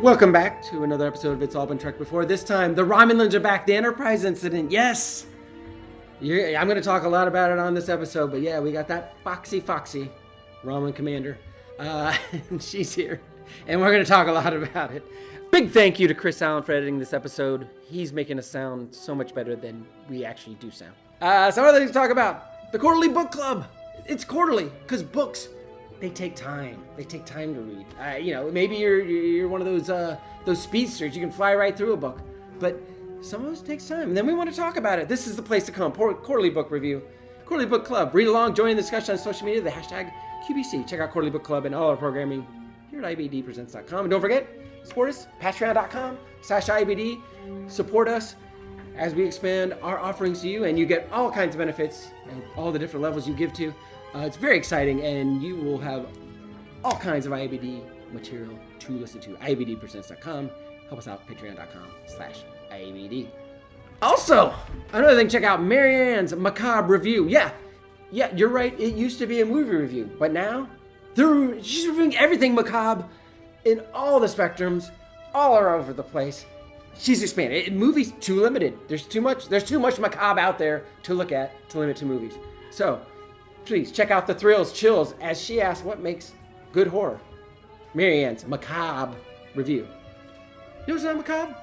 Welcome back to another episode of It's All Been Trek Before. This time, the Romulans are back. The Enterprise incident. Yes! I'm going to talk a lot about it on this episode, but yeah, we got that foxy Romulan Commander. She's here, and we're going to talk a lot about it. Big thank you to Chris Allen for editing this episode. He's making us sound so much better than we actually do sound. Some other things to talk about. The Quarterly Book Club. It's quarterly, because books... They take time. They take time to read. Maybe you're one of those speedsters. You can fly right through a book, but some of us takes time. And then we want to talk about it. This is the place to come. Quarterly Book Review, Quarterly Book Club. Read along, join the discussion on social media. The hashtag QBC. Check out Quarterly Book Club and all our programming here at IABDpresents.com. And don't forget, support us. Patreon.com/IABD. Support us as we expand our offerings to you, and you get all kinds of benefits and all the different levels you give to. It's very exciting, and you will have all kinds of IABD material to listen to. IABDpresents.com. Help us out, patreon.com/IABD. Also, another thing, check out Marianne's Macabre Review. Yeah, you're right. It used to be a movie review, but now she's reviewing everything macabre in all the spectrums, all over the place. She's expanded. Movies too limited. There's too much macabre out there to look at to limit to movies. So, please check out the thrills, chills, as she asks what makes good horror. Marianne's Macabre Review. You know what's not macabre?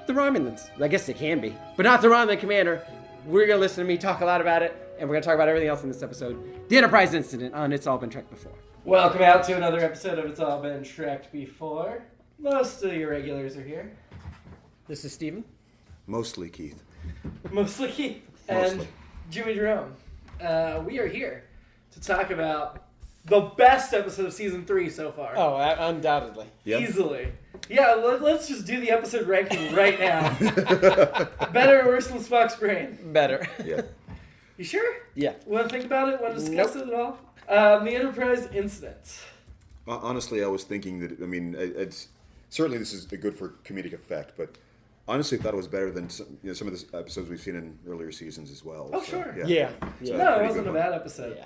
The Romulans. I guess they can be, but not the Romulan Commander. We're going to listen to me talk a lot about it, and we're going to talk about everything else in this episode. The Enterprise incident on It's All Been Trek Before. Welcome out to another episode of It's All Been Trek Before. Most of your regulars are here. This is Steven. Mostly Keith. Mostly Keith. And Jimmy-Jerome. We are here to talk about the best episode of Season 3 so far. Oh, undoubtedly. Yep. Easily. Yeah, let's just do the episode ranking right now. Better or worse than Spock's brain? Better. Yeah. You sure? Yeah. Want to think about it? Want to discuss it at all? The Enterprise incident. Honestly, I was thinking that, it's certainly this is good for comedic effect, but honestly, I thought it was better than some of the episodes we've seen in earlier seasons as well. Oh, sure. Yeah. So No, it wasn't a bad episode. Yeah.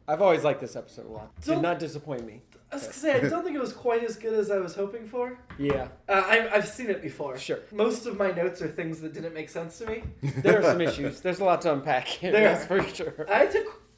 I've always liked this episode a lot. Did not disappoint me. I was going to say, I don't think it was quite as good as I was hoping for. Yeah. I've seen it before. Sure. Most of my notes are things that didn't make sense to me. There are some issues. There's a lot to unpack here. That's for sure.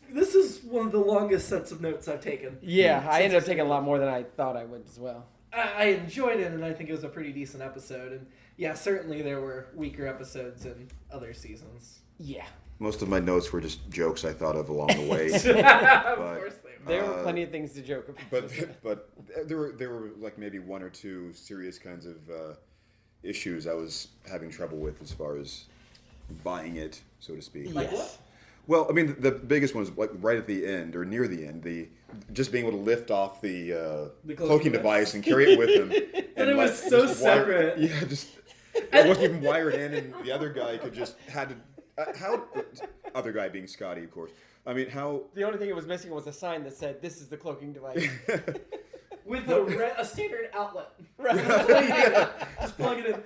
This is one of the longest sets of notes I've taken. Yeah, I ended up taking a lot more than I thought I would as well. I enjoyed it, and I think it was a pretty decent episode. And yeah, certainly there were weaker episodes in other seasons. Yeah. Most of my notes were just jokes I thought of along the way. Of course they were. There were plenty of things to joke about. But there were like maybe one or two serious kinds of issues I was having trouble with as far as buying it, so to speak. Like what? Well, the biggest one was like right at the end or near the end, just being able to lift off the cloaking device and carry it with him. And it was so separate. It wasn't even wired in, and the other guy other guy being Scotty, of course. How... The only thing it was missing was a sign that said, "This is the cloaking device." With a standard outlet. Right. Just plug it in.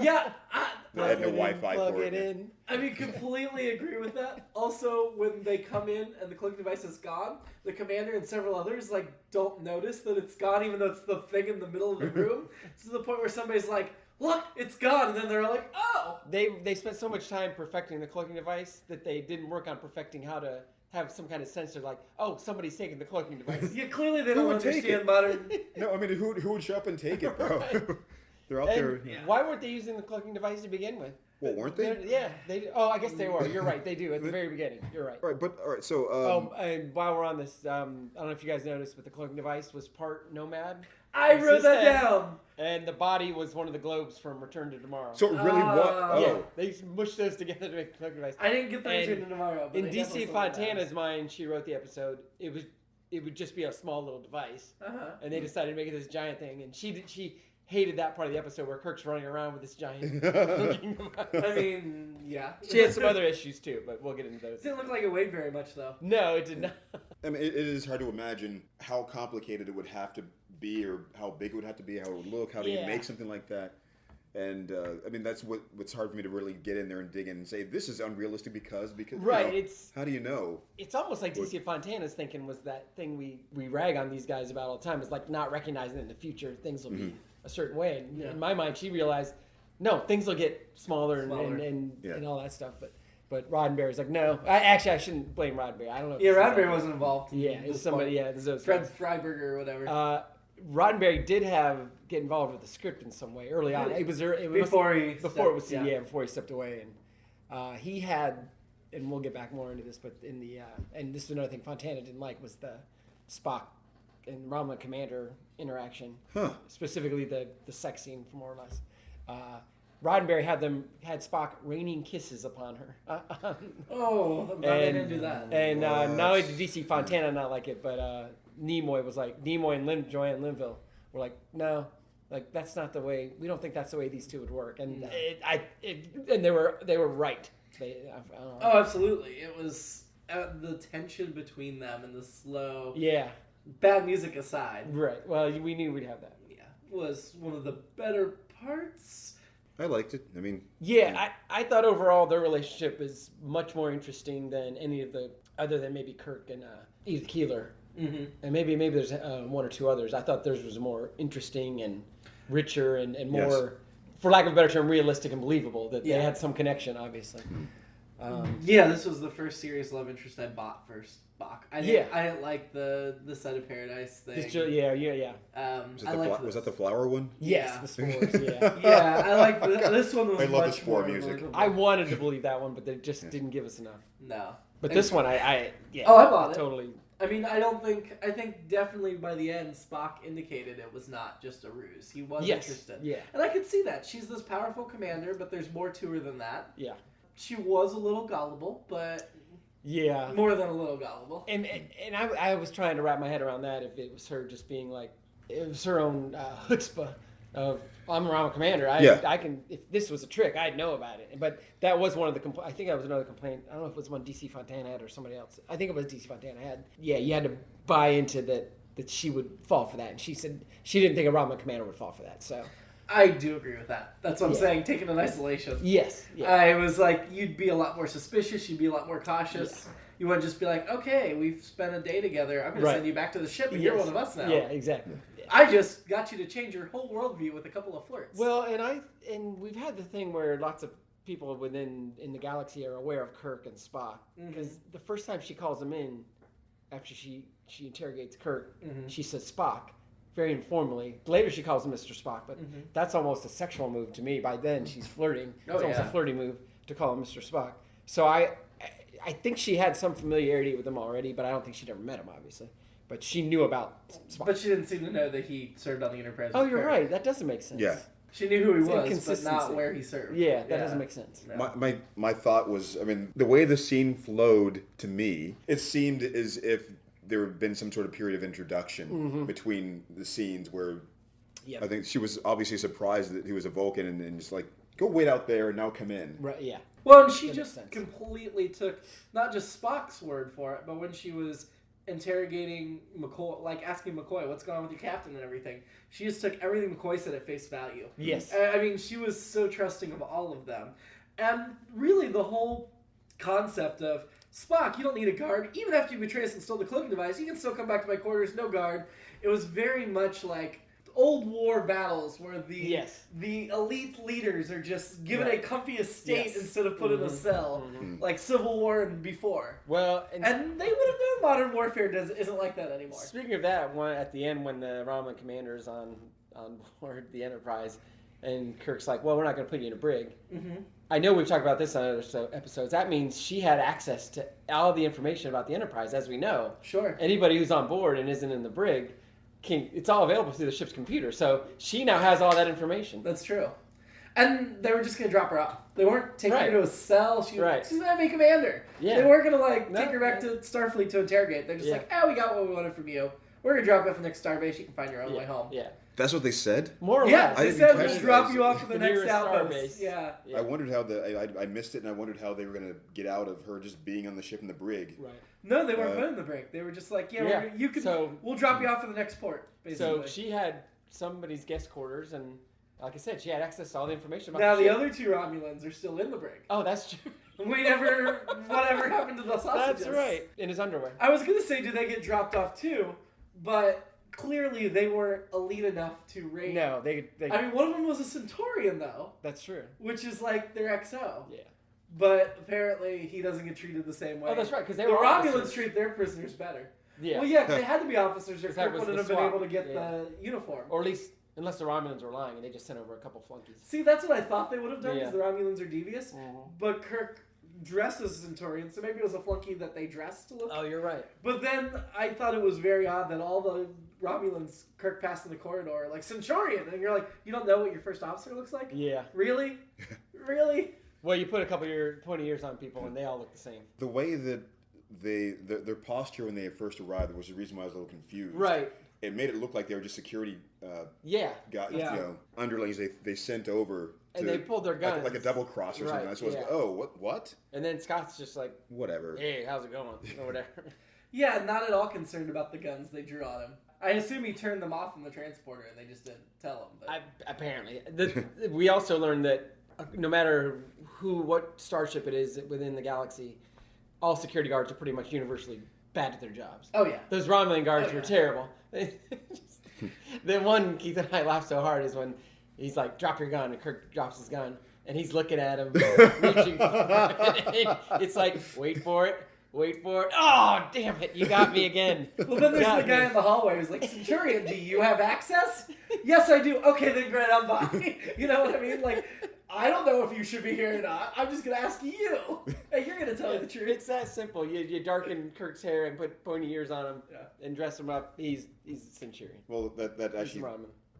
Yeah. I had no Wi-Fi plug for it in. completely agree with that. Also, when they come in and the cloaking device is gone, the commander and several others don't notice that it's gone, even though it's the thing in the middle of the room. To the point where somebody's like, "Look, it's gone," and then they're like, "Oh." They spent so much time perfecting the cloaking device that they didn't work on perfecting how to have some kind of sensor like, "Oh, somebody's taking the cloaking device." Yeah, clearly they don't understand modern. No, who would show up and take it, bro? Right. They're out there. Yeah. Why weren't they using the cloaking device to begin with? Well, weren't they? They. Oh, I guess they were. You're right. They do at the very beginning. You're right. All right. So. And while we're on this, I don't know if you guys noticed, but the cloaking device was part Nomad. I wrote that down. And the body was one of the globes from Return to Tomorrow. So it really was. Yeah, they mushed those together to make the cloaking device. I didn't get the Return to Tomorrow. But in DC Fontana's mind, she wrote the episode. It would just be a small little device, and they decided to make it this giant thing. And she hated that part of the episode where Kirk's running around with this giant cloaking device. Yeah. She had some other issues too, but we'll get into those. It didn't look like it weighed very much, though. No, it did not. It is hard to imagine how complicated it would have to be, or how big it would have to be, how it would look, how do you make something like that. And I mean, that's what's hard for me to really get in there and dig in and say this is unrealistic because right. You know, how do you know? It's almost like DC Fontana's thinking was that thing we rag on these guys about all the time is like not recognizing that in the future things will be a certain way. And in my mind, she realized no, things will get smaller. And all that stuff. But Roddenberry's like, no. I shouldn't blame Roddenberry. I don't know. Yeah, Roddenberry wasn't involved. Yeah, it was somebody. Yeah, it Fred Freiberger or whatever. Roddenberry did get involved with the script in some way early on. Before he stepped away, and he had, and we'll get back more into this, but in the and this is another thing Fontana didn't like was the Spock and Romulan Commander interaction, specifically the sex scene, more or less. Roddenberry had Spock raining kisses upon her. They didn't do that. And not only did DC Fontana not like it, but Nimoy and Joanne Linville were like, no, like that's not the way. We don't think that's the way these two would work. And and they were right. Absolutely. It was the tension between them and the slow. Yeah. Bad music aside. Right. Well, we knew we'd have that. Yeah. Was one of the better parts. I liked it. I mean, I thought overall their relationship is much more interesting than any of the other than maybe Kirk and Edith Keeler. Mm-hmm. And maybe there's one or two others. I thought theirs was more interesting and richer and more, for lack of a better term, realistic and believable. That they had some connection, obviously. This was the first serious love interest I bought for Spock. I didn't like the Side of Paradise thing. Was that the flower one? Yes, the spores. I like this one. Was I love the much spore more music. believable. I wanted to believe that one, but they just didn't give us enough. No. But this one, I bought it. Totally. I mean, I think definitely by the end, Spock indicated it was not just a ruse. He was interested. Yeah. And I could see that. She's this powerful commander, but there's more to her than that. Yeah. She was a little gullible, but more than a little gullible. And I was trying to wrap my head around that if it was her just being like, it was her own chutzpah of, I'm a Romulan Commander. I can, if this was a trick, I'd know about it. But that was one of the I think that was another complaint. I don't know if it was one DC Fontana had or somebody else. I think it was DC Fontana had. Yeah, you had to buy into that she would fall for that. And she said she didn't think a Romulan Commander would fall for that. So I do agree with that. That's what I'm saying. Taken in isolation. Yes. Yeah. I was like, you'd be a lot more suspicious. You'd be a lot more cautious. Yeah. You wouldn't just be like, okay, we've spent a day together. I'm going to send you back to the ship and you're one of us now. Yeah, exactly. Yeah. I just got you to change your whole worldview with a couple of flirts. Well, and we've had the thing where lots of people in the galaxy are aware of Kirk and Spock. Because the first time she calls him in, after she interrogates Kirk, she says Spock. Very informally. Later she calls him Mr. Spock, but that's almost a sexual move to me. By then she's flirting. It's almost a flirty move to call him Mr. Spock. So I think she had some familiarity with him already, but I don't think she'd ever met him, obviously. But she knew about Spock. But she didn't seem to know that he served on the Enterprise. Oh, you're right. That doesn't make sense. Yeah. She knew who he was, but not where he served. Yeah, that doesn't make sense. No. My thought was, I mean, the way the scene flowed to me, it seemed as if there had been some sort of period of introduction between the scenes where I think she was obviously surprised that he was a Vulcan and just like, go wait out there and now come in. Right, yeah. Well, and she just completely took not just Spock's word for it, but when she was interrogating McCoy, like asking McCoy, what's going on with your captain and everything, she just took everything McCoy said at face value. Yes. I mean, she was so trusting of all of them. And really the whole concept of, Spock, you don't need a guard. Even after you betray us and stole the cloaking device, you can still come back to my quarters, no guard. It was very much like old war battles where the elite leaders are just given a comfy estate instead of put in a cell, like Civil War and before. Well, and they would have known modern warfare isn't like that anymore. Speaking of that, at the end when the Romulan Commander is on board the Enterprise, and Kirk's like, well, we're not going to put you in a brig. I know we've talked about this on other episodes. That means she had access to all the information about the Enterprise, as we know. Sure. Anybody who's on board and isn't in the brig, it's all available through the ship's computer. So she now has all that information. That's true. And they were just going to drop her off. They weren't taking her to a cell. She's an enemy commander. Yeah. They weren't going to take her back to Starfleet to interrogate. They're just we got what we wanted from you. We're going to drop you off at the next starbase. You can find your own way home. Yeah. That's what they said? More or less. They said we'll drop you off at the next outpost. Yeah. I wondered how I missed it, and I wondered how they were going to get out of her just being on the ship in the brig. Right. No, they weren't put in the brig. They were just like, we'll drop you off at the next port, basically. So she had somebody's guest quarters, and Like I said, she had access to all the information about Now the the ship. other 2 Romulans are still in the brig. Oh, that's true. Whatever happened to the sausages? That's right. In his underwear. I was gonna say, do they get dropped off too? But clearly they weren't elite enough to rate. No, they. I mean, one of them was a Centaurian though. That's true. Which is like their XO. Yeah. But apparently he doesn't get treated the same way. Oh, that's right, because the Romulans treat their prisoners better. Yeah. Well, yeah, they had to be officers, or that Kirk was wouldn't the have been swap. able to get Yeah. the uniform. Or at least, unless the Romulans were lying and they just sent over a couple flunkies. See, that's what I thought they would have done, Yeah. because the Romulans are devious. Mm-hmm. But Kirk dressed as a Centaurian, so maybe it was a flunky that they dressed to look. Oh, you're right. But then I thought it was very odd that all the Romulans Kirk passed in the corridor like Centaurian, and you're like, you don't know what your first officer looks like? Yeah. Really? Really? Well, you put a couple 20 years on people and they all look the same. The way that their posture when they first arrived was the reason why I was a little confused. Right. It made it look like they were just security Yeah. underlings they sent over. And they pulled their guns. Like a double cross or something. Right, So I was yeah. like, oh, what? And then Scott's just like, Whatever. hey, how's it going? Or whatever. Yeah, not at all concerned about the guns they drew on him. I assume he turned them off in the transporter and they just didn't tell him. But... Apparently. We also learned that no matter what starship it is within the galaxy, all security guards are pretty much universally bad at their jobs. Oh, yeah. Those Romulan guards were terrible. The one Keith and I laughed so hard is when he's like, drop your gun, and Kirk drops his gun, and he's looking at him, reaching for it. It's like, wait for it. Oh, damn it, you got me again. Well, then there's the guy in the hallway who's like, Centurion, do you have access? Yes, I do. Okay, then great, I'm by. You know what I mean? Like, I don't know if you should be here or not. I'm just going to ask you. Hey, you're going to tell me the truth. It's that simple. You darken Kirk's hair and put pointy ears on him and dress him up. He's a Centurion. Well, that actually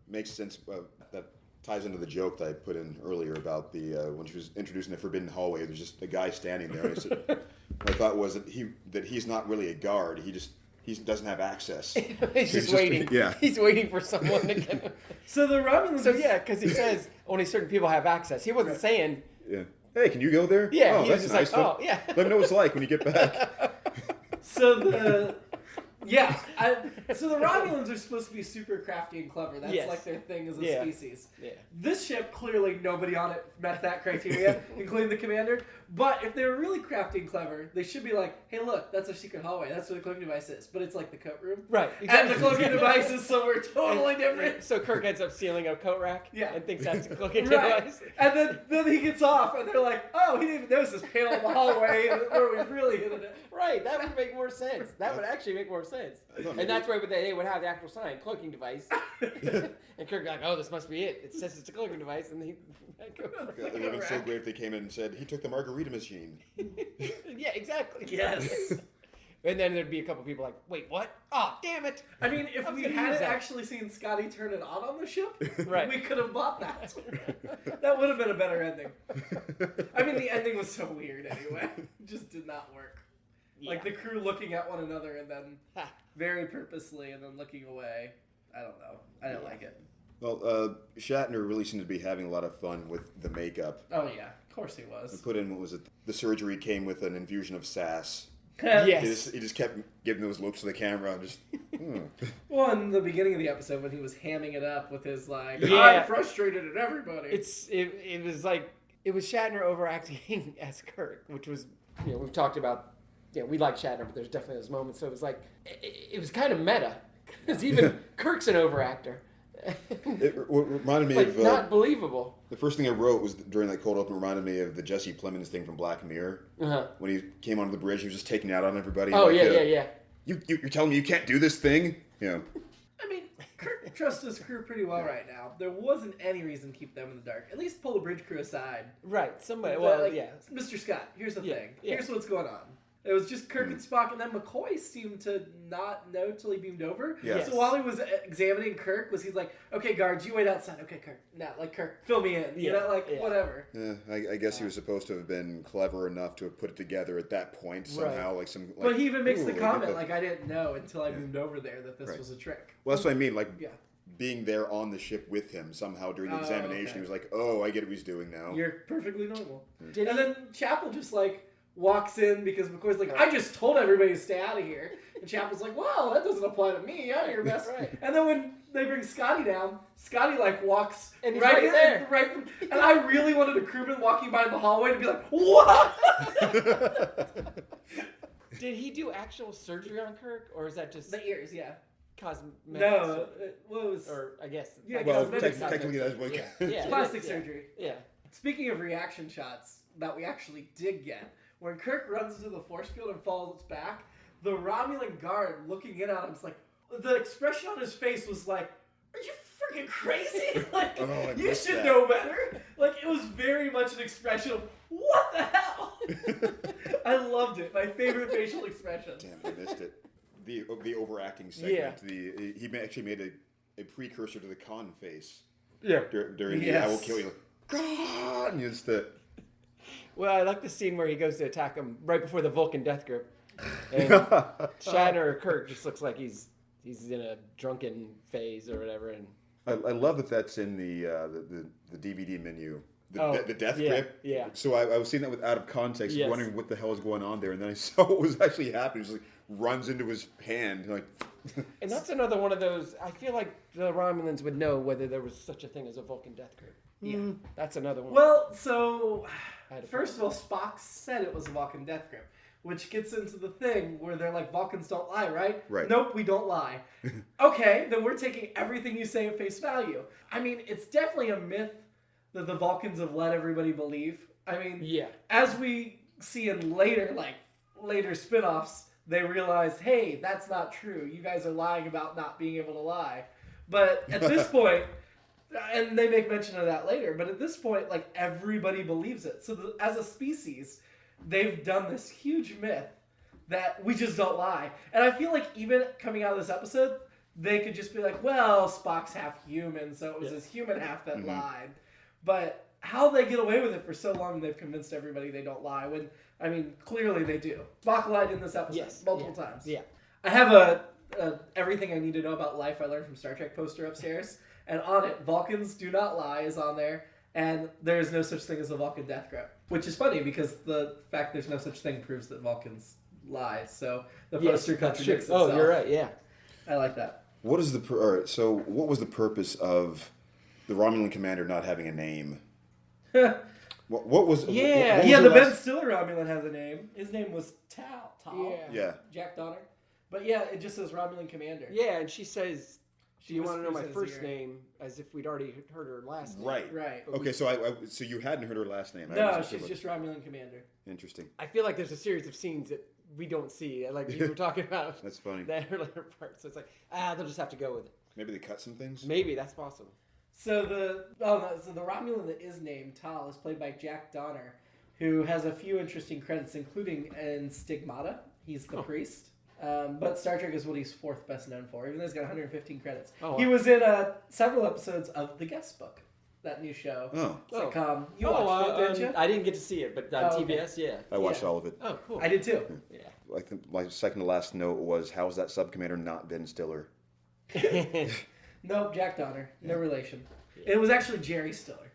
makes sense. That ties into the joke that I put in earlier about the when she was introducing the forbidden hallway. There's just a guy standing there. And I said, what I thought was that he's not really a guard. He doesn't have access. He's just waiting. Yeah. He's waiting for someone to get him. So the Romulans... So yeah, because he says only certain people have access. He wasn't saying... Yeah. Hey, can you go there? Yeah, oh, he was that's just nice. like, oh, yeah. Let me know what it's like when you get back. So the... Yeah, so the Romulans are supposed to be super crafty and clever. That's like their thing as a species. Yeah. This ship, clearly nobody on it met that criteria, including the commander. But if they were really crafty and clever, they should be like, hey, look, that's our secret hallway. That's where the cloaking device is. But it's like the coat room. Right. Exactly. And the cloaking device is somewhere totally different. So Kirk ends up stealing a coat rack and thinks that's a cloaking Right. device. And then he gets off, and they're like, oh, he didn't even notice this panel in the hallway where we really hit it. Right, that would make more sense. That would actually make more sense. And that's where they would have the actual sign, cloaking device. And Kirk like, oh, this must be it. It says it's a cloaking device, and It would have been so great if they came in and said, he took the margarita machine. Yeah, exactly. Yes. And then there'd be a couple people like, wait, what? Oh, damn it. I mean, if we hadn't actually seen Scotty turn it on the ship, we could have bought that. That would have been a better ending. I mean, the ending was so weird anyway. It just did not work. Yeah. Like the crew looking at one another and then very purposely and then looking away. I don't know. I didn't like it. Well, Shatner really seemed to be having a lot of fun with the makeup. Oh, yeah. Of course he was. He put in, what was it? The surgery came with an infusion of sass. Yes. He just kept giving those looks to the camera and just... Well, in the beginning of the episode when he was hamming it up with his like, I'm frustrated at everybody. It was like, it was Shatner overacting as Kirk, which was, we've talked about, we like Shatner, but there's definitely those moments. So it was like, it was kind of meta. Because even Kirk's an overactor. It reminded me of... not believable. The first thing I wrote was during that cold open reminded me of the Jesse Plemons thing from Black Mirror. When he came onto the bridge, he was just taking out on everybody. Oh, like, yeah. You're telling me you can't do this thing? Yeah. I mean, Kirk trusts his crew pretty well right now. There wasn't any reason to keep them in the dark. At least pull the bridge crew aside. Right. Somebody. Mr. Scott, here's the thing. Yeah. Here's what's going on. It was just Kirk and Spock, and then McCoy seemed to not know till he beamed over. Yes. So while he was examining Kirk, he's like, okay, guards, you wait outside. Okay, Kirk. Now, Kirk, fill me in. Whatever. Yeah, I guess he was supposed to have been clever enough to have put it together at that point somehow. Right. But he even makes the comment, I didn't know until I beamed over there that this was a trick. Well, that's what I mean, being there on the ship with him somehow during the examination. He was like, oh, I get what he's doing now. You're perfectly normal. And then Chapel just walks in because McCoy's like, I just told everybody to stay out of here. And Chapel's like, well, that doesn't apply to me. I'm your best. Right. And then when they bring Scotty down, Scotty like walks and he's right there. Right, and I really wanted a crewman walking by in the hallway to be like, what? Did he do actual surgery on Kirk, or is that just The ears, yeah. cosmetic? No, it was Or I guess. Yeah, Well, cosmetic technically that's what. Yeah. plastic surgery. Yeah. Speaking of reaction shots that we actually did get, when Kirk runs into the force field and falls back, the Romulan guard looking in at him is like, the expression on his face was like, are you freaking crazy? Like, you should know better. Like, it was very much an expression of, what the hell? I loved it. My favorite facial expression. Damn, I missed it. The overacting segment. Yeah. He actually made a precursor to the Khan face. Yeah. During the I will kill you. Like, God! And just the... Well, I like the scene where he goes to attack him right before the Vulcan death grip. And Shatner or Kirk just looks like he's in a drunken phase or whatever. And I love that that's in the DVD menu. The death grip. Yeah. So I was seeing that out of context, Yes. wondering what the hell is going on there, and then I saw what was actually happening. He just like runs into his hand, like. And that's another one of those. I feel like the Romulans would know whether there was such a thing as a Vulcan death grip. Yeah. That's another one. Well, so, I had to first of all, Spock said it was a Vulcan death grip, which gets into the thing where they're like, Vulcans don't lie, right? Right. Nope, we don't lie. Okay, then we're taking everything you say at face value. I mean, it's definitely a myth that the Vulcans have let everybody believe. I mean, Yeah. as we see in later spin-offs, they realize, hey, that's not true. You guys are lying about not being able to lie. But at this point, and they make mention of that later, but at this point, like, everybody believes it. So as a species, they've done this huge myth that we just don't lie. And I feel like even coming out of this episode, they could just be like, well, Spock's half human, so it was his human half that lied. But how they get away with it for so long, they've convinced everybody they don't lie, when, I mean, clearly they do. Spock lied in this episode multiple times. Yeah. I have a everything I need to know about life I learned from Star Trek poster upstairs, and on it, Vulcans do not lie is on there, and there is no such thing as a Vulcan death grip. Which is funny, because the fact there's no such thing proves that Vulcans lie, so the poster contradicts itself. Oh, you're right, yeah. I like that. What is the all right? So, what was the purpose of the Romulan commander not having a name? What was? Yeah. what was Yeah, the Ben last- Stiller Romulan has a name. His name was Tal. Yeah. Jack Donner. But yeah, it just says Romulan Commander. Yeah, and she says, do you want to know my says first here. name? As if we'd already heard her last name. Right. Right. Okay, so so you hadn't heard her last name. No, she's just Romulan Commander. Interesting. I feel like there's a series of scenes that we don't see. Like you were talking about. That's funny. That earlier part. So it's like, they'll just have to go with it. Maybe they cut some things. Maybe, that's possible. So the Romulan that is named Tal is played by Jack Donner, who has a few interesting credits, including in Stigmata. He's the priest. But Star Trek is what he's fourth best known for, even though he's got 115 credits. Oh, wow. He was in several episodes of The Guest Book, that new show. Oh. Sitcom. You watched it, didn't you? I didn't get to see it, but on okay. TBS, yeah. I watched all of it. Oh, cool. I did too. Yeah. Like my second to last note was, how's that sub commander not Ben Stiller? Nope, Jack Donner. No relation. It was actually Jerry Stiller.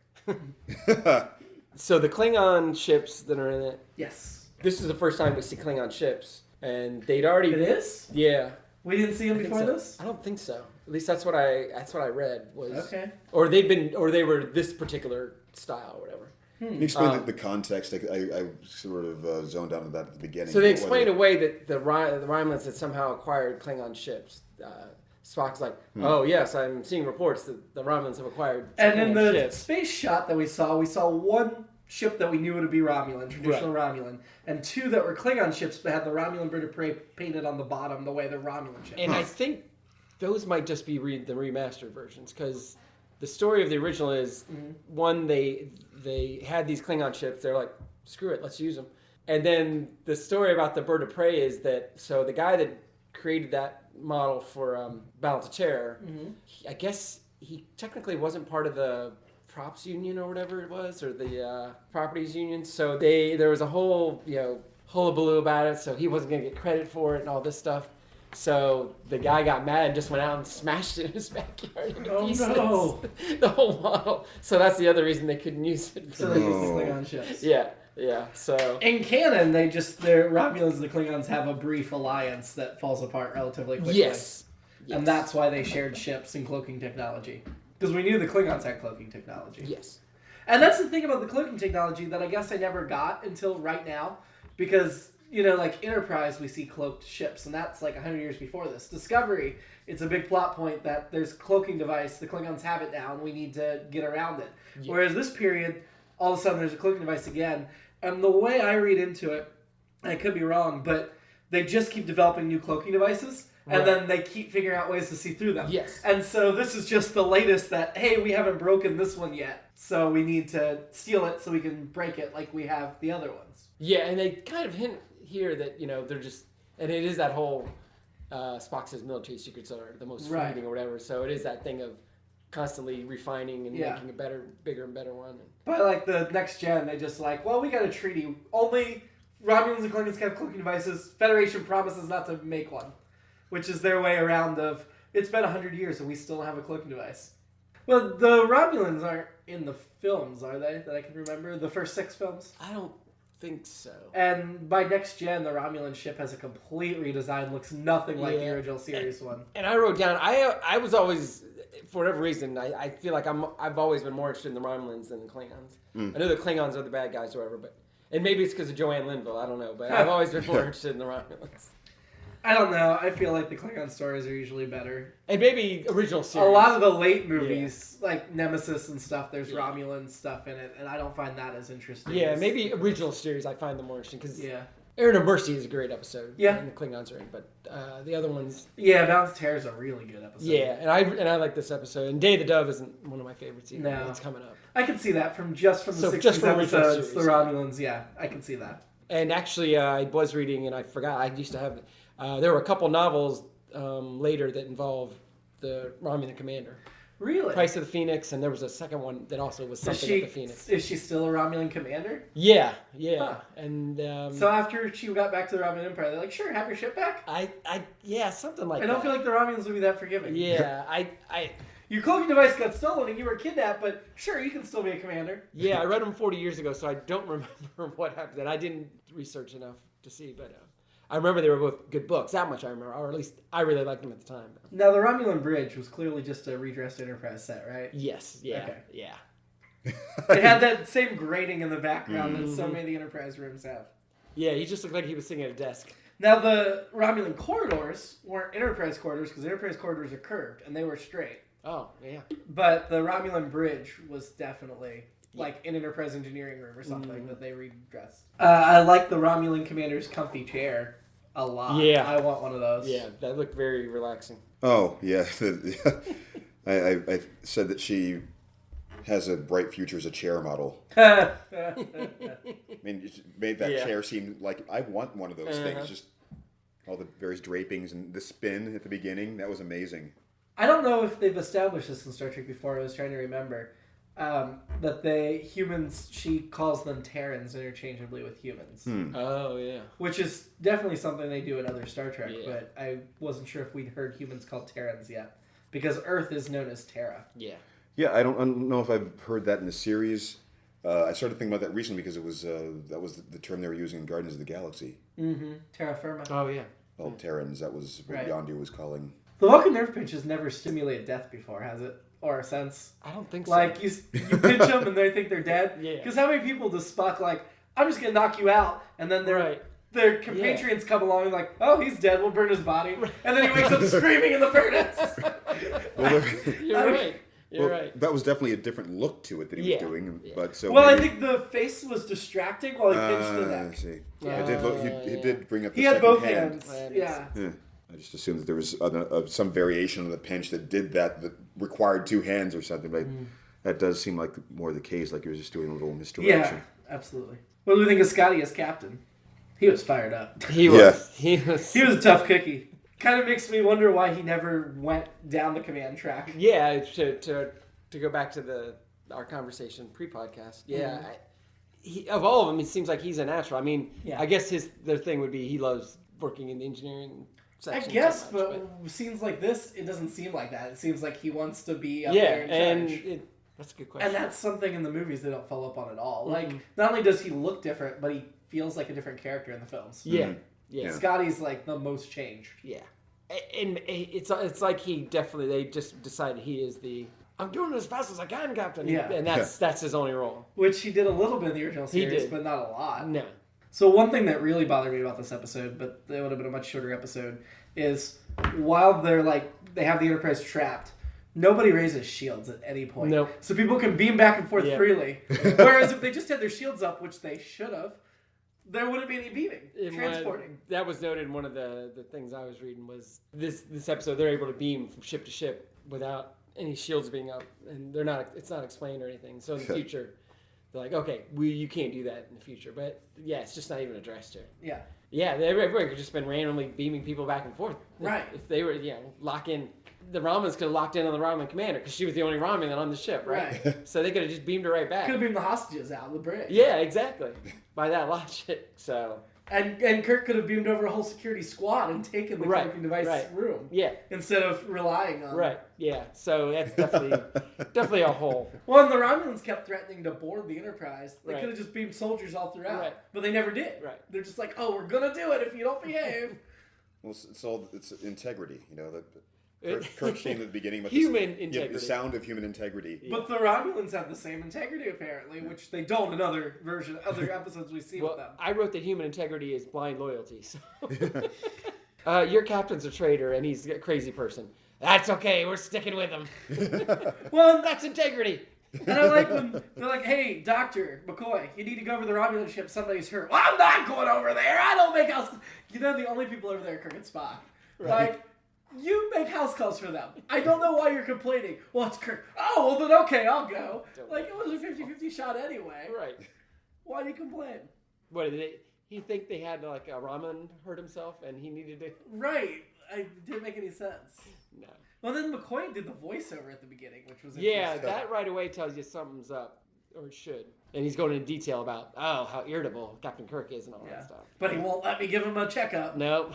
So the Klingon ships that are in it, Yes. this is the first time we see Klingon ships. And they'd already... It is? Yeah. We didn't see him I think before so. this? I don't think so. At least that's what I read was... Okay. Or they were this particular style or whatever. Can you explain the context? I sort of zoned out on that at the beginning. So they explained away that the Romulans had somehow acquired Klingon ships. Spock's like, oh yes, I'm seeing reports that the Romulans have acquired And in Klingon the ships. space shot that we saw one ship that we knew would be Romulan, traditional Romulan, and two that were Klingon ships that had the Romulan bird of prey painted on the bottom the way the Romulan ships. And I think those might just be the remastered versions, because the story of the original is one, they had these Klingon ships. They're like, screw it, let's use them. And then the story about the bird of prey is that, so the guy that created that model for Balance of Terror, I guess he technically wasn't part of the props union or whatever it was, or the properties union. So there was a whole hullabaloo about it. So he wasn't going to get credit for it and all this stuff. So the guy got mad and just went out and smashed it in his backyard into pieces. No. The whole model. So that's the other reason they couldn't use it. So they used the Klingon ships. Yeah. Yeah. So in canon, their Romulans and the Klingons have a brief alliance that falls apart relatively quickly. yes. And that's why they shared ships and cloaking technology. Because we knew the Klingons had cloaking technology. Yes. And that's the thing about the cloaking technology that I guess I never got until right now. Because, like Enterprise, we see cloaked ships. And that's like 100 years before this. Discovery, it's a big plot point that there's a cloaking device. The Klingons have it now, and we need to get around it. Yeah. Whereas this period, all of a sudden there's a cloaking device again. And the way I read into it, I could be wrong, but they just keep developing new cloaking devices. And then they keep figuring out ways to see through them. Yes. And so this is just the latest that, hey, we haven't broken this one yet. So we need to steal it so we can break it like we have the other ones. Yeah, and they kind of hint here that, they're just... And it is that whole... Spock says military secrets are the most fleeting or whatever. So it is that thing of constantly refining and making a better, bigger and better one. But like the next gen, they just we got a treaty. Only Romulans and Klingons can have cloaking devices. Federation promises not to make one. Which is their way around of, it's been 100 years and we still don't have a cloaking device. Well, the Romulans aren't in the films, are they? That I can remember? The first 6 films? I don't think so. And by next gen, the Romulan ship has a complete redesign. Looks nothing like the original series one. And I wrote down, I was always, for whatever reason, I feel like I've always been more interested in the Romulans than the Klingons. I know the Klingons are the bad guys or whatever, but and maybe it's because of Joanne Linville, I don't know. But I've always been more interested in the Romulans. I don't know. I feel like the Klingon stories are usually better. And maybe original series. A lot of the late movies, like Nemesis and stuff, there's Romulan stuff in it, and I don't find that as interesting. Yeah, maybe original series I find them more interesting, because Errand of Mercy is a great episode. Yeah. And the Klingons are in, but the other ones... Yeah, Balance of Terror is a really good episode. Yeah, and I like this episode. And Day of the Dove isn't one of my favorites either. No. It's coming up. I can see that from the 60s episodes, the Romulans, I can see that. And actually, I was reading, and I forgot, I used to have... there were a couple novels later that involved the Romulan Commander. Really? Price of the Phoenix, and there was a second one that also was something of the Phoenix. Is she still a Romulan Commander? Yeah. Huh. And so after she got back to the Romulan Empire, they're like, sure, have your ship back? Something like that. I don't feel like the Romulans would be that forgiving. Yeah, Your cloaking device got stolen and you were kidnapped, but sure, you can still be a commander. Yeah, I read them 40 years ago, so I don't remember what happened. And I didn't research enough to see, but... I remember they were both good books. That much I remember, or at least I really liked them at the time. Now, the Romulan Bridge was clearly just a redressed Enterprise set, right? Yes. Yeah. Okay. Yeah. It had that same grating in the background that so many of the Enterprise rooms have. Yeah, he just looked like he was sitting at a desk. Now, the Romulan corridors weren't Enterprise corridors because Enterprise corridors are curved, and they were straight. Oh, yeah. But the Romulan Bridge was definitely... like an Enterprise engineering room or something that they redressed. I like the Romulan Commander's comfy chair a lot. Yeah. I want one of those. Yeah, that looked very relaxing. Oh, yeah. I said that she has a bright future as a chair model. I mean, it made that chair seem like I want one of those things. Just all the various drapings and the spin at the beginning. That was amazing. I don't know if they've established this in Star Trek before. I was trying to remember. That humans, she calls them Terrans interchangeably with humans. Oh, yeah. Which is definitely something they do in other Star Trek, but I wasn't sure if we'd heard humans called Terrans yet. Because Earth is known as Terra. Yeah. Yeah, I don't know if I've heard that in the series. I started thinking about that recently because it was that was the term they were using in Guardians of the Galaxy. Mm-hmm. Terra firma. Oh, yeah. Well, Terrans, that was what Yondu was calling. The Vulcan nerve pinch has never stimulated death before, has it? Or a sense? I don't think so. Like, you pinch them and they think they're dead? Yeah. Because how many people does Spock like, I'm just going to knock you out, and then their compatriots come along and like, oh, he's dead, we'll burn his body. And then he wakes up screaming in the furnace. You're right. You're right. That was definitely a different look to it that he was doing. Yeah. But so well, I think the face was distracting while he pinched the neck. I see. It did look. He did bring up. He had both hands. Yeah. I just assumed that there was some variation on the pinch that did that required two hands or something. But that does seem like more the case. Like he was just doing a little misdirection. Yeah, absolutely. What do we think of Scotty as captain? He was fired up. He was. He was a tough cookie. Kind of makes me wonder why he never went down the command track. Yeah, to go back to our conversation pre-podcast. Yeah, of all of them, it seems like he's a natural. I mean, I guess the thing would be he loves working in the engineering section. I guess, so much, but scenes like this, it doesn't seem like that. It seems like he wants to be up there in charge. That's a good question. And that's something in the movies they don't follow up on at all. Like, not only does he look different, but he feels like a different character in the films. Yeah. Yeah. Scotty's like the most changed. Yeah. And it's like they just decided he is I'm doing it as fast as I can, Captain. Yeah. And that's his only role. Which he did a little bit in the original series, He did. but not a lot. No. So one thing that really bothered me about this episode, but it would have been a much shorter episode, is while they have the Enterprise trapped, nobody raises shields at any point. Nope. So people can beam back and forth freely. Whereas if they just had their shields up, which they should have, there wouldn't be any beaming, transporting. That was noted in one of the things I was reading was this episode, they're able to beam from ship to ship without any shields being up. And it's not explained or anything. So in the future, they're like, okay, you can't do that in the future. But yeah, it's just not even addressed here. Yeah. Yeah, everybody could just been randomly beaming people back and forth. Right. If they were, lock in. The Romulans could have locked in on the Romulan Commander because she was the only Romulan on the ship, right? So they could have just beamed her right back. Could have beamed the hostages out of the bridge. Yeah, exactly. By that logic, so. And Kirk could have beamed over a whole security squad and taken the cloaking device room. Yeah. Instead of relying on. Right. Yeah. So that's definitely a hole. Well, and the Romulans kept threatening to board the Enterprise. They could have just beamed soldiers all throughout. Right. But they never did. Right. They're just like, oh, we're gonna do it if you don't behave. Well, it's integrity, Kirk saying at the beginning about human integrity. The sound of human integrity. Yeah. But the Romulans have the same integrity apparently, which they don't in other episodes we see with them. I wrote that human integrity is blind loyalty. So. Your captain's a traitor and he's a crazy person. That's okay. We're sticking with him. Well, that's integrity. And I like when they're like, hey, Dr. McCoy, you need to go over the Romulan ship. Somebody's hurt. Well, I'm not going over there. I don't make house. The only people over there are Kirk and Spock. Right. Like, you make house calls for them. I don't know why you're complaining. Well, it's Kirk. Oh, well then okay, I'll go. Like, it was a 50-50 shot anyway. Right. Why do you complain? What, did he think they had, like, a Raman hurt himself and he needed to... Right. It didn't make any sense. No. Well, then McCoy did the voiceover at the beginning, which was interesting. interesting. Yeah, that right away tells you something's up. Or it should. And he's going into detail about, how irritable Captain Kirk is and all that stuff. But he won't let me give him a checkup. Nope.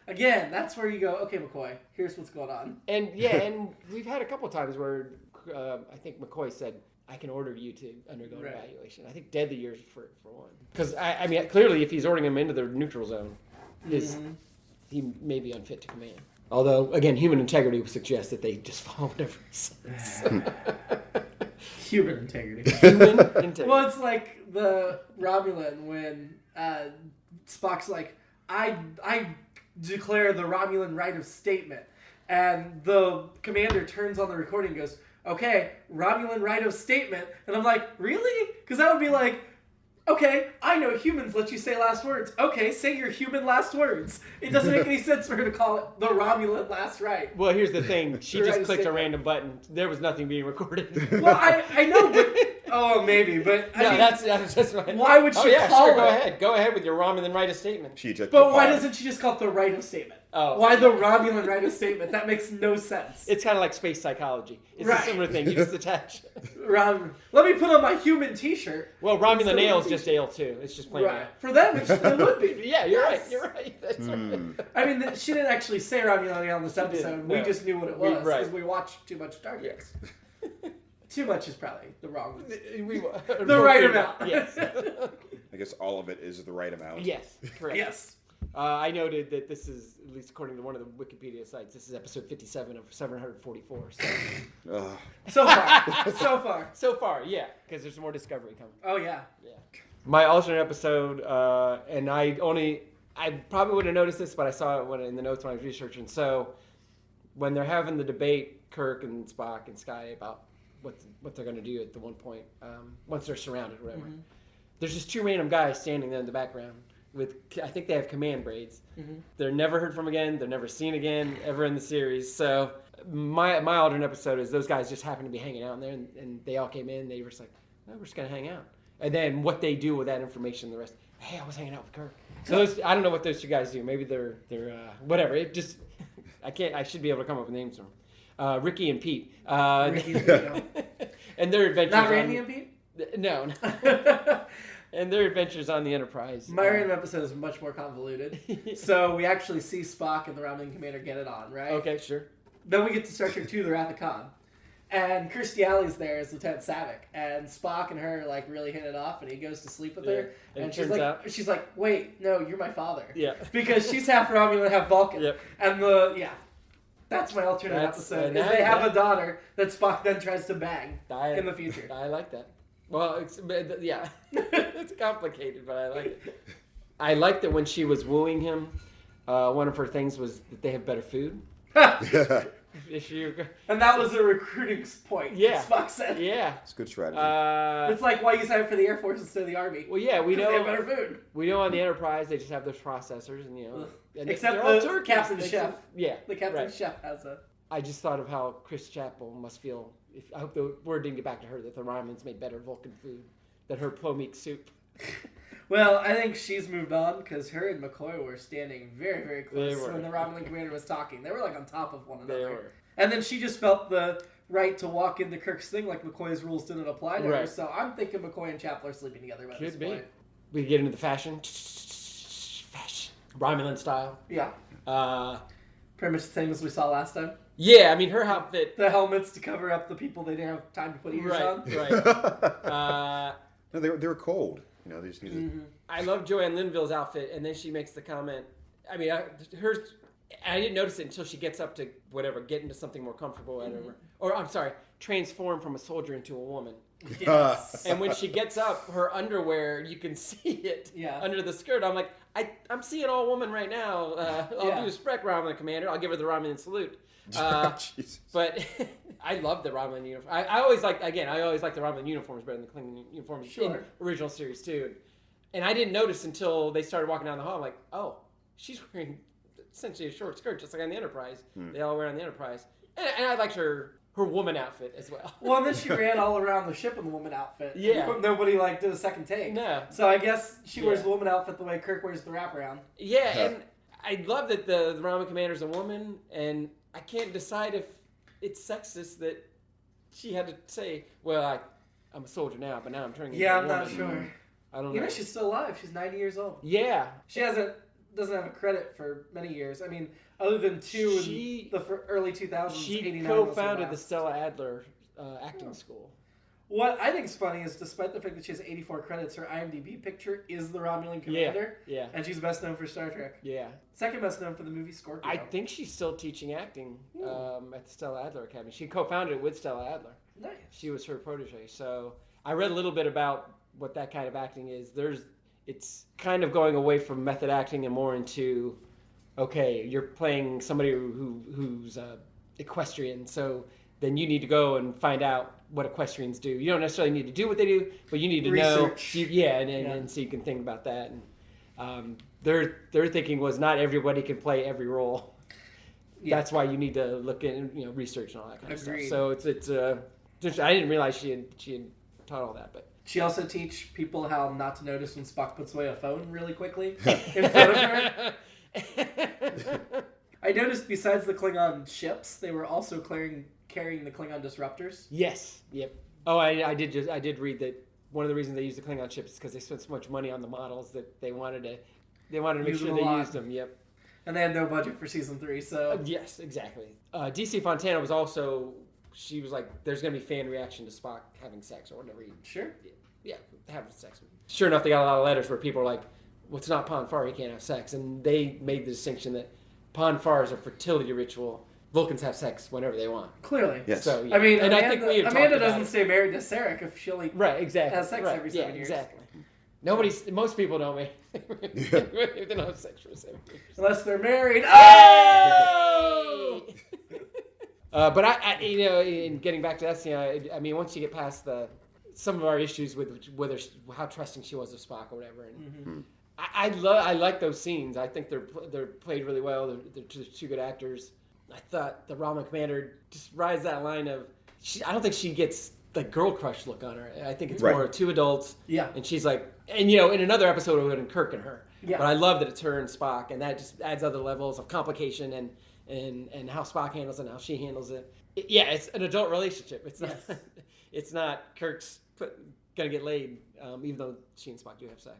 Again, that's where you go, okay, McCoy, here's what's going on. And and we've had a couple of times where I think McCoy said, I can order you to undergo an evaluation. I think deadly years for one. Because, I mean, clearly if he's ordering him into the neutral zone, he may be unfit to command. Although, again, human integrity would suggest that they just follow whatever he says. Human integrity. Human integrity. Well, it's like the Romulan when Spock's like, I declare the Romulan right of statement. And the commander turns on the recording and goes, okay, Romulan right of statement. And I'm like, really? Because that would be like, okay, I know humans let you say last words. Okay, say your human last words. It doesn't make any sense for her to call it the Romulan last right. Well, here's the thing. She just clicked a random button. There was nothing being recorded. Well, I know, but... Oh, maybe, but... I mean, that's just my... Why would she call it? Go ahead with your Romulan right of statement. But why doesn't she just call it the right of statement? Oh. Why the Romulan right of statement? That makes no sense. It's kind of like space psychology. It's a similar thing. You just attach... Let me put on my human t-shirt. Well, Romulan ale is just ale, too. It's just plain ale. For them, it would be. Yeah, you're right. You're right. That's right. I mean, she didn't actually say Romulan ale in this episode. We just knew what it was because we watched too much Star Trek. Yes. Too much is probably the wrong. The right amount. Yes. I guess all of it is the right amount. Yes, correct. Yes. I noted that this is, at least according to one of the Wikipedia sites, this is episode 57 of 744. So far, yeah, because there's more discovery coming. Oh yeah. Yeah. My alternate episode, and I probably would have noticed this, but I saw it in the notes when I was researching. So when they're having the debate, Kirk and Spock and Sky about what they're going to do at the one point once they're surrounded or whatever. Mm-hmm. There's just two random guys standing there in the background with, I think they have command braids. Mm-hmm. They're never heard from again. They're never seen again ever in the series. So my alternate episode is those guys just happen to be hanging out in there and they all came in. They were just like, oh, we're just going to hang out. And then what they do with that information, the rest, hey, I was hanging out with Kirk. So I don't know what those two guys do. Maybe they're whatever. It just, I should be able to come up with names for them. Ricky and Pete. Ricky and Pete. And their adventures. Not Randy and Pete? No. And their adventures on the Enterprise. My random episode is much more convoluted. So we actually see Spock and the Romulan Commander get it on, right? Okay, sure. Then we get to Star Trek II, The Wrath of Khan. And Kirstie Alley's there as Lieutenant Saavik, and Spock and her like really hit it off, and he goes to sleep with her, and she's like, wait, no, you're my father, because she's half Romulan, half Vulcan, and that's my alternate episode. Is they have a daughter that Spock then tries to bang in the future. I like that. Well, it's complicated, but I like it. I liked that when she was wooing him, one of her things was that they have better food. And that was a recruiting point. Yeah, Spock said. Yeah, it's a good strategy. It's like why you sign up for the Air Force instead of the Army. Well, yeah, we know they have better food. We know on the Enterprise they just have those processors, and and except the captain chef. Yeah, the captain chef has a. I just thought of how Chris Chapel must feel. I hope the word didn't get back to her that the Romulans made better Vulcan food than her plomeek soup. Well, I think she's moved on because her and McCoy were standing very, very close when the Romulan commander was talking. They were like on top of one another. They were. And then she just felt the right to walk into Kirk's thing like McCoy's rules didn't apply to her. So I'm thinking McCoy and Chapel are sleeping together by this point. We get into the fashion. Romulan style. Yeah. Pretty much the same as we saw last time. Yeah, I mean, her outfit. The helmets to cover up the people they didn't have time to put ears on. Right. No, they were cold. They just needed... I love Joanne Linville's outfit, and then she makes the comment. I mean, I didn't notice it until she gets up to get into something more comfortable, whatever. Or I'm sorry, transform from a soldier into a woman. Yes. And when she gets up, her underwear, you can see it under the skirt. I'm like, I'm seeing all woman right now. I'll do a Sprek Romulan Commander. I'll give her the Romulan salute. But I love the Romulan uniform. I always like the Romulan uniforms better than the Klingon uniforms in original series too. And I didn't notice until they started walking down the hall. I'm like, oh, she's wearing essentially a short skirt, just like on the Enterprise. They all wear on the Enterprise. And I liked her woman outfit as well. Well, and then she ran all around the ship in the woman outfit. Yeah. Nobody did a second take. No. So I guess she wears the woman outfit the way Kirk wears the wraparound. Yeah, and I love that the Romulan Commander's a woman, and I can't decide if it's sexist that she had to say, well, I'm a soldier now, but now I'm turning into a woman. I'm not sure. I don't know. She's still alive. She's 90 years old. Yeah. She doesn't have a credit for many years. I mean, other than two in the early 2000s, she co-founded the Stella Adler acting school. What I think is funny is, despite the fact that she has 84 credits, her IMDb picture is the Romulan Commander. Yeah. And she's best known for Star Trek. Yeah. Second best known for the movie Scorpio. I think she's still teaching acting at the Stella Adler Academy. She co-founded it with Stella Adler. Nice. She was her protege. So I read a little bit about what that kind of acting is. It's kind of going away from method acting and more into, okay, you're playing somebody who's equestrian, so then you need to go and find out what equestrians do. You don't necessarily need to do what they do, but you need to know. And so you can think about that. And their thinking was not everybody can play every role. Yeah. That's why you need to look in, research and all that kind of stuff. So it's I didn't realize she had taught all that, but. She also teach people how not to notice when Spock puts away a phone really quickly in front of her. I noticed besides the Klingon ships, they were also carrying the Klingon disruptors. Yes. Yep. Oh, I did read that one of the reasons they used the Klingon ships is because they spent so much money on the models that they wanted to make sure they used them. Yep. And they had no budget for season 3, so. Yes, exactly. DC Fontana was also. She was like, "There's gonna be fan reaction to Spock having sex or whatever." Sure. Yeah, having sex. Sure enough, they got a lot of letters where people are like, "Well, it's not Pon farr, he can't have sex," and they made the distinction that Pon farr is a fertility ritual. Vulcans have sex whenever they want. Clearly. Yes. So, I mean, and Amanda doesn't stay married to Sarek if she only has sex every 7 years. Exactly. Most people don't make. They don't have sex for 7 years unless they're married. Oh! But I in getting back to that scene, I mean, once you get past some of our issues with how trusting she was of Spock or whatever, and I like those scenes. I think they're played really well. They're two good actors. I thought the Romulan Commander just rides that line of. I don't think she gets the girl crush look on her. I think it's more two adults. Yeah. And she's like, and in another episode it would have been Kirk and her. Yeah. But I love that it's her and Spock, and that just adds other levels of complication and how Spock handles it and how she handles it. It's an adult relationship. It's not. Yes. It's not Kirk's gonna get laid, even though she and Spock do have sex.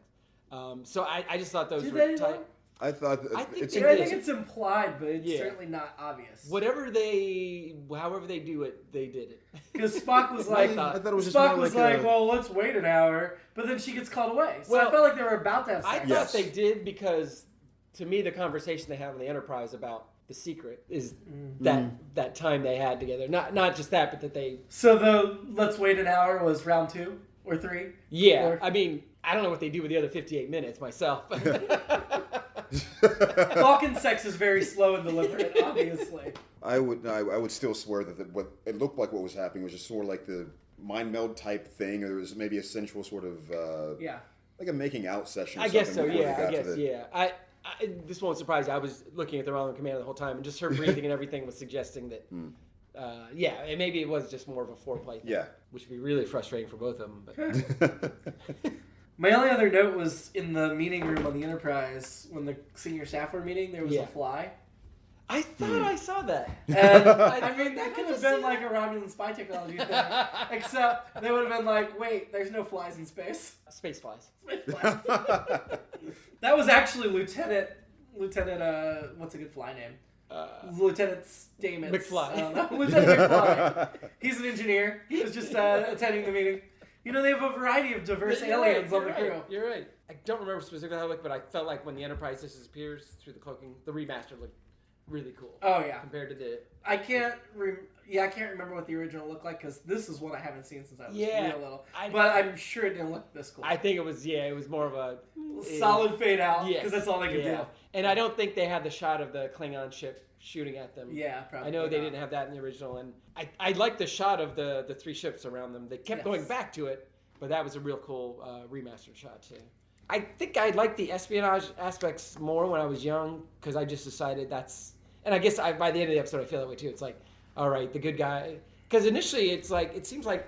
So I just thought those were tight. I thought I think it's they I did. think it's implied, but it's Yeah. certainly not obvious. However they do it, they did it. Because Spock was like, I thought it was just Spock more was like like, well, let's wait an hour, but then she gets called away. So Well, I felt like they were about to have I sex. thought Yes. they did because, to me, the conversation they have on the Enterprise about the secret is that time they had together. Not just that, but that they. So the let's wait an hour was round 2 or 3? Yeah, Or- I mean, I don't know what they do with the other 58 minutes myself. Vulcan sex is very slow and deliberate, obviously. I would still swear that what it looked like what was happening was just sort of like the mind meld type thing, or there was maybe a sensual sort of Yeah. like a making out session. Or I guess so. something before Yeah, they I got guess to the, yeah. This won't surprise you. I was looking at the Romulan Commander the whole time, and just her breathing and everything was suggesting that. Yeah, and maybe it was just more of a foreplay thing. Yeah. Which would be really frustrating for both of them. But My only other note was in the meeting room on the Enterprise, when the senior staff were meeting, there was Yeah. a fly. I thought I saw that. And I mean, that How'd could you have see been that? like a Romulan spy technology thing. Except they would have been like, wait, there's no flies in space. Space flies. Space flies. That was actually Lieutenant, what's a good fly name? Lieutenant Stamets. McFly. I don't know. Lieutenant McFly. He's an engineer. He was just attending the meeting. You know, they have a variety of diverse You're aliens right, on the you're crew. right, You're right. I don't remember specifically how it looked, but I felt like when the Enterprise disappears through the cloaking, the remaster looked really cool. Oh, yeah. Compared to the... I can't remember what the original looked like, because this is one I haven't seen since I was Yeah, real little. I- But I'm sure it didn't look this cool. I think it was more of a... Solid fade out, because Yes, that's all they could yeah. do. And I don't think they had the shot of the Klingon ship shooting at them. Yeah, probably. I know they not. didn't have that in the original, and I liked the shot of the three ships around them. They kept Yes. going back to it, but that was a real cool remastered shot too. I think I liked the espionage aspects more when I was young, because I just decided that's... And I guess by the end of the episode I feel that way too. It's like, all right, the good guy... Because initially it's like, it seems like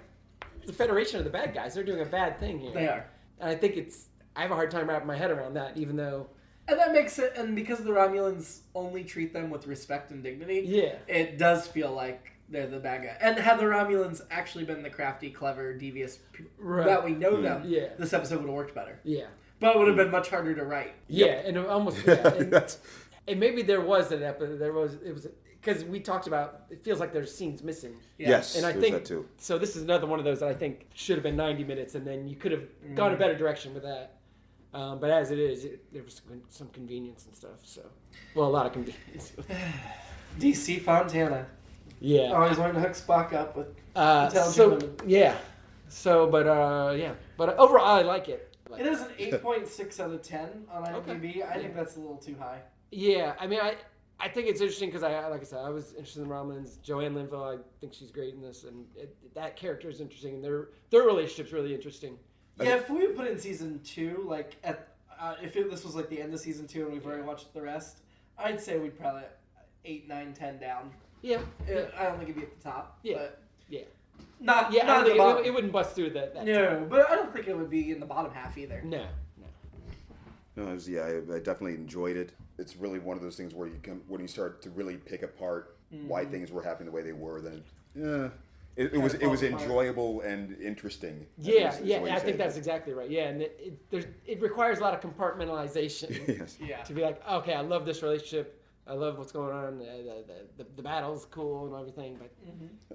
the Federation are the bad guys. They're doing a bad thing here. They are. And I think I have a hard time wrapping my head around that, even though... And that makes it, and because the Romulans only treat them with respect and dignity, Yeah. it does feel like they're the bad guy. And had the Romulans actually been the crafty, clever, devious Right. that we know them, Yeah. this episode would have worked better. Yeah. But it would have been much harder to write. Yeah, and it almost... Yeah, and, That's- and maybe there was an episode. It was because we talked about. It feels like there's scenes missing. Yeah. Yes, And I there's think that too. so. This is another one of those that I think should have been 90 minutes, and then you could have gone a better direction with that. But as it is, there was some convenience and stuff. So, well, a lot of convenience. DC Fontana. Yeah. Always wanted to hook Spock up with intelligent So women. yeah. So, but yeah. But overall, I like it. It is an 8.6 out of 10 on IMDb. Okay. I think that's a little too high. Yeah, I mean, I think it's interesting because like I said, I was interested in the Romulans. Joanne Linville, I think she's great in this, and that character is interesting, and their relationship's really interesting. Yeah, if we would put it in season 2, like this was like the end of season 2 and we've already watched the rest, I'd say we'd probably 8, 9, 10 down. Yeah. I don't think it'd be at the top. Yeah. But Yeah. not Yeah, not I at don't the bottom. think it wouldn't bust through that. No, but I don't think it would be in the bottom half either. No. No, I definitely enjoyed it. It's really one of those things where when you start to really pick apart why things were happening the way they were, then it was falls apart. enjoyable and interesting. Yeah, is the way yeah, you I say think it. that's exactly right. Yeah, and it requires a lot of compartmentalization Yes. Yeah. to be like, okay, I love this relationship. I love what's going on. The battle's cool and everything, but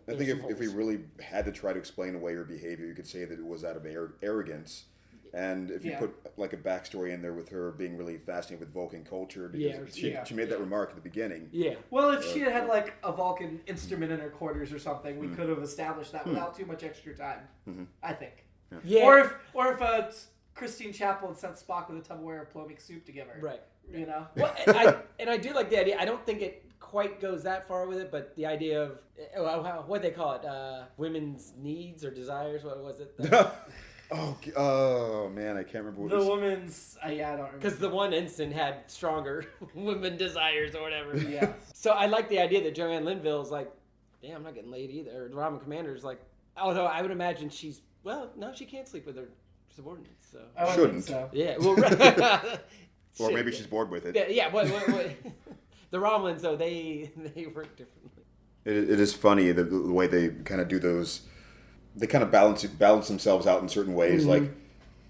I think There's some if we holes. really had to try to explain away her behavior, you could say that it was out of arrogance. And if you Yeah. put like a backstory in there with her being really fascinated with Vulcan culture, because Yeah, she made that remark at the beginning. yeah, Well, if she had like a Vulcan instrument in her quarters or something, we could have established that without too much extra time. I think. yeah. Or if Christine Chapel had sent Spock with a Tupperware of plomic soup to give her. Right. You know? Well, and I do like the idea. I don't think it quite goes that far with it, but the idea of what they call it, women's needs or desires. What was it? Oh man, I can't remember what it The was. woman's... I don't remember. Because the one instant had stronger women desires or whatever. Yeah. So I like the idea that Joanne Linville is like, yeah, I'm not getting laid either. Or the Romulan Commander is like, although I would imagine she can't sleep with her subordinates. So I would Shouldn't. think so. yeah, well, Or maybe she's bored with it. yeah. What? The Romulans though they work differently. It is funny the way they kind of do those. They kind of balance themselves out in certain ways. Like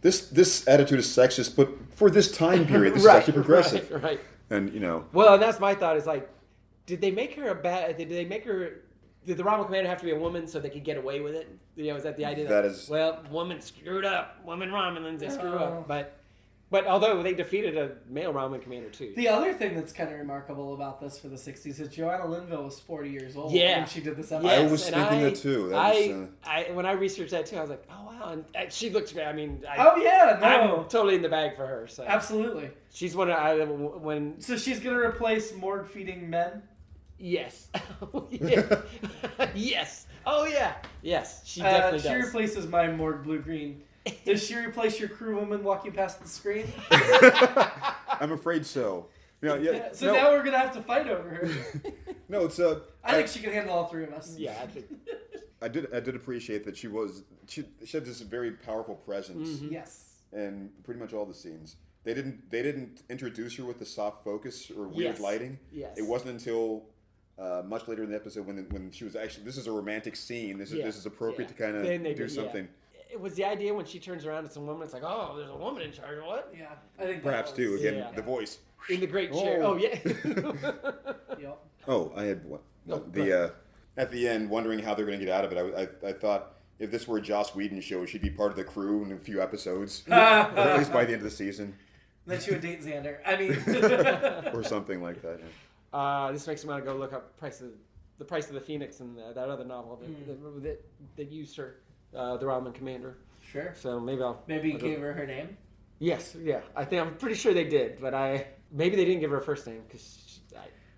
this attitude is sexist, but for this time period, this Right, is actually progressive. Right. And Well, and that's my thought. Is like, did they make her Did the Romulan Commander have to be a woman so they could get away with it? Is that the idea? That is- Well, woman screwed up. Woman Romulans, they screw up. But although they defeated a male Romulan Commander too. The other thing that's kind of remarkable about this for the 60s is Joanna Linville was 40 years old Yeah. when she did this episode. I was thinking that too. When I researched that too, I was like, oh wow, and she looks great. I mean, no. I'm totally in the bag for her. So Absolutely. she's one of when. So she's going to replace morgue feeding men? Yes. Yes. Oh yeah. Yes. She definitely She does. replaces my morgue blue-green. Does she replace your crew woman walking past the screen? I'm afraid so. So now we're gonna have to fight over her. No, it's I think she can handle all three of us. Yeah, I think. I did appreciate that she had this very powerful presence. Mm-hmm. Yes. In pretty much all the scenes. They didn't introduce her with the soft focus or weird lighting. Yes. It wasn't until much later in the episode when she was actually, this is a romantic scene. This is appropriate to kind of do something. It was the idea when she turns around, it's a woman. It's like, oh, there's a woman in charge. What? Yeah, I think Perhaps too. Again, the voice in the great chair. Oh yeah. Yep. Oh, I had one. At the end, wondering how they're going to get out of it. I thought if this were a Joss Whedon show, she'd be part of the crew in a few episodes, or at least by the end of the season. Then she would date Xander. I mean, or something like that. Yeah. This makes me want to go look up the price of the Phoenix and that other novel that used her, the Romulan Commander. Sure. So maybe I'll gave her her name. Yes, yeah. I'm pretty sure they did, but maybe they didn't give her a first name because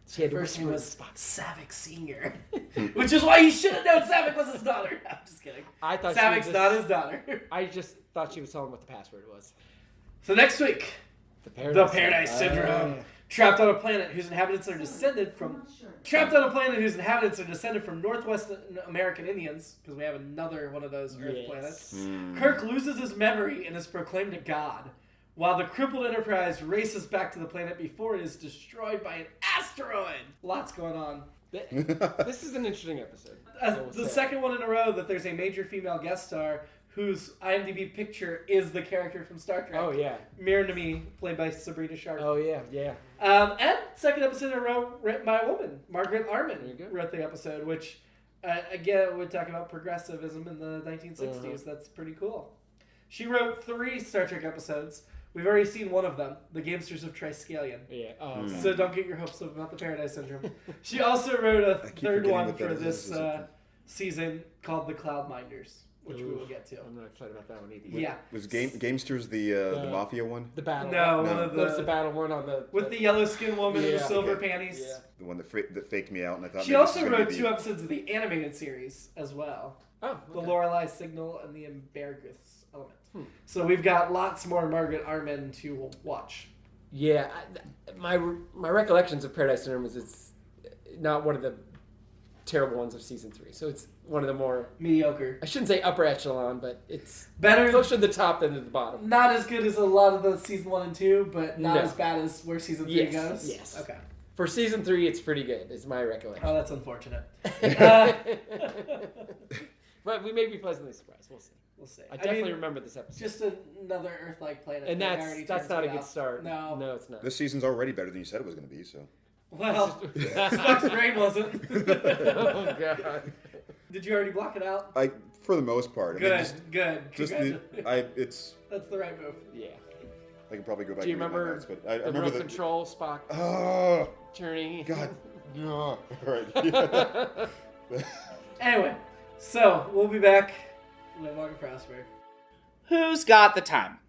she had first to name was Savick Senior, which is why you should have known Savick was his daughter. I'm just kidding. I thought Savick's not his daughter. I just thought she was telling what the password was. So next week, the Paradise Syndrome. Trapped on a planet whose inhabitants are descended from Northwest American Indians, because we have another one of those Earth planets. Kirk loses his memory and is proclaimed a god, while the crippled Enterprise races back to the planet before it is destroyed by an asteroid. Lots going on. This is an interesting episode. The second one in a row that there's a major female guest star whose IMDb picture is the character from Star Trek. Oh, yeah. Mirror-to-Me, played by Sabrina Sharp. Oh, yeah, yeah. And second episode in a row written by a woman. Margaret Arman wrote the episode, which, again, we're talking about progressivism in the 1960s. That's pretty cool. She wrote 3 Star Trek episodes. We've already seen one of them, The Gamesters of Triskelion. Yeah. Oh, okay. So don't get your hopes up about the Paradise Syndrome. She also wrote a third one for this season called The Cloudminders, which we will get to. I'm not excited about that one either. Yeah. Was Gamesters the Mafia one? The battle. No. That's the battle one on the... With the yellow skinned woman and the silver panties. Yeah. The one that faked me out, and I thought she also wrote 2 episodes of the animated series as well. Oh, okay. The Lorelei Signal and the Ambergris Element. So we've got lots more Margaret Arman to watch. Yeah, my recollections of Paradise Syndrome is it's not one of the terrible ones of season 3. So it's one of the more mediocre. I shouldn't say upper echelon, but it's better, closer to the top than to the bottom. Not as good as a lot of the season 1 and 2, but not as bad as where season 3 goes. Yes. Okay. For season 3, it's pretty good. Is my recollection. Oh, that's unfortunate. But we may be pleasantly surprised. We'll see. I definitely remember this episode. Just another Earth-like planet. And that's not a good start. No, it's not. This season's already better than you said it was going to be, so. Well, Spock's brain wasn't. Oh, God. Did you already block it out? For the most part. Good. It's. That's the right move. Yeah. I can probably go back. Do you and read remember? my notes, but I remember remote the control Spock. Oh, journey. God. All right. Anyway, so we'll be back. Live long and prosper. Who's got the time?